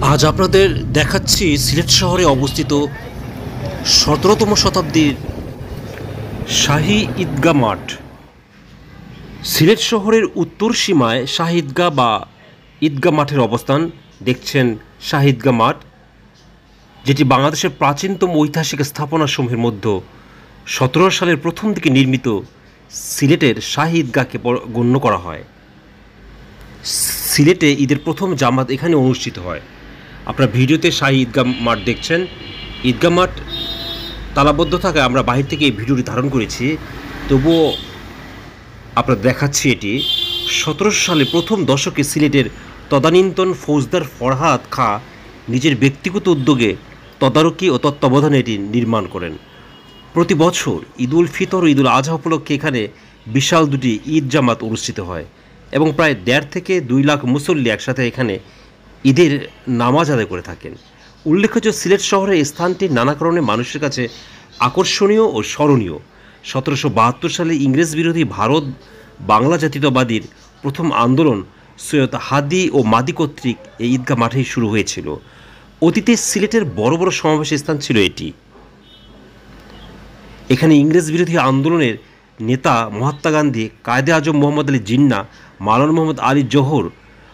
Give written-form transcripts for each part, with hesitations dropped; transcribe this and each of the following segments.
আজ আপনাদের দেখাচ্ছি সিলেট শহরে অবস্থিত ১৭তম শতাব্দীর শাহী ঈদগাহ মাঠ। সিলেট শহরের উত্তর সীমায় শাহী ঈদগাহ বা ঈদগাহ মাঠের অবস্থান। দেখছেন শাহী ঈদগাহ মাঠ, যেটি বাংলাদেশের প্রাচীনতম ঐতিহাসিক স্থাপনাসমূহের মধ্যে ১৭ সালের প্রথম দিকে নির্মিত সিলেটের শাহী ঈদগাহকে গণ্য করা হয়। সিলেটে ঈদের প্রথম জামাত এখানে অনুষ্ঠিত হয়। আপনারা ভিডিওতে শাহী ঈদগাহ মাঠ দেখছেন। ঈদগাহ মাঠ তালাবদ্ধ থাকায় আমরা বাহির থেকে এই ভিডিওটি ধারণ করেছি, তবুও আপনারা দেখাচ্ছি এটি ১৭০০ সালে প্রথম দশকে সিলেটের তদানীন্তন ফৌজদার ফরহাদ খাঁ নিজের ব্যক্তিগত উদ্যোগে তদারকি ও তত্ত্বাবধানে এটি নির্মাণ করেন। প্রতি বছর ঈদ উল ফিতর ও ঈদ উল আজহা উপলক্ষে এখানে বিশাল দুটি ঈদ জামাত অনুষ্ঠিত হয় এবং প্রায় ১.৫ থেকে ২ লাখ মুসল্লি একসাথে এখানে ঈদের নামাজ আদায় করে থাকেন। উল্লেখ্য যে সিলেট শহরের এই স্থানটি নানা কারণে মানুষের কাছে আকর্ষণীয় ও স্মরণীয়। ১৭৭২ সালে ইংরেজ বিরোধী ভারত বাংলা জাতীয়তাবাদীর প্রথম আন্দোলন সৈয়দ হাদি ও মাদি কর্তৃক এই ঈদগাহ মাঠেই শুরু হয়েছিল। অতীতে সিলেটের বড় বড় সমাবেশের স্থান ছিল এটি। এখানে ইংরেজ বিরোধী আন্দোলনের নেতা মহাত্মা গান্ধী, কায়েদে আজম মোহাম্মদ আলী জিন্নাহ, মাওলানা মোহাম্মদ আলী জোহর,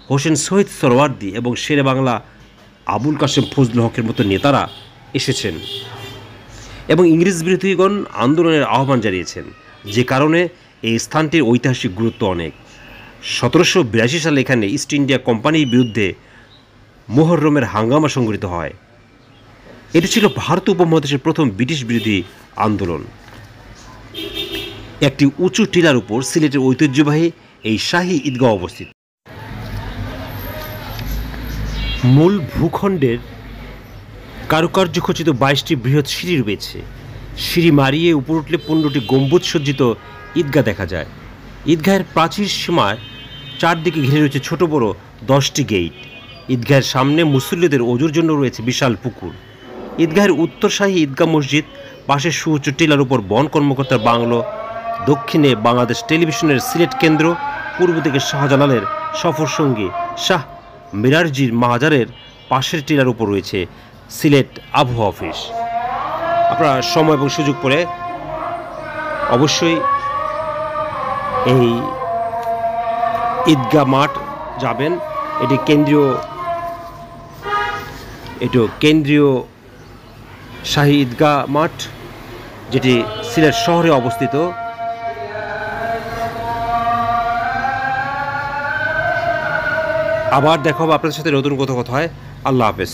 হোসেন শহীদ সোহরাওয়ার্দী এবং শেরে বাংলা আবুল কাশেম ফজলুল হকের মতো নেতারা এসেছেন এবং ইংরেজ বিরোধীগণ আন্দোলনের আহ্বান জানিয়েছেন, যে কারণে এই স্থানটির ঐতিহাসিক গুরুত্ব অনেক। ১৭৮২ সালে এখানে ইস্ট ইন্ডিয়া কোম্পানির বিরুদ্ধে মুহররমের হাঙ্গামা সংঘটিত হয়। এটি ছিল ভারত উপমহাদেশের প্রথম ব্রিটিশ বিরোধী আন্দোলন। একটি উঁচু টিলার উপর সিলেটের ঐতিহ্যবাহী এই শাহী ঈদগাহ অবস্থিত। মূল ভূখণ্ডের কারুকার্য খচিত ২২টি বৃহৎ সিঁড়ি রয়েছে। সিঁড়ি মারিয়ে উপর উঠলে ১৫টি গম্বুজ সজ্জিত ঈদগাহ দেখা যায়। ঈদগাহের প্রাচীর সীমায় চারদিকে ঘিরে রয়েছে ছোট বড় ১০টি গেট। ঈদগাহের সামনে মুসল্লিদের ওযুর জন্য রয়েছে বিশাল পুকুর। ঈদগাহের উত্তর শাহী ঈদগাহ মসজিদ, পাশে সুউচ্চ টিলার উপর বন কর্মকর্তার বাংলো, দক্ষিণে বাংলাদেশ টেলিভিশনের সিলেট কেন্দ্র, পূর্ব দিকে শাহজালালের সফরসঙ্গী শাহ মিরারজির মাজারের পাশের টিলার উপর রয়েছে সিলেট আবহাওয়া অফিস। আপনারা সময় এবং সুযোগ করে অবশ্যই এই ঈদগাহ মাঠ যাবেন। এটি কেন্দ্রীয় শাহী ঈদগাহ মাঠ, যেটি সিলেট শহরে অবস্থিত। আবার দেখা হবে আপনাদের সাথে নতুন কোথাও কথা হয়। আল্লাহ হাফেজ।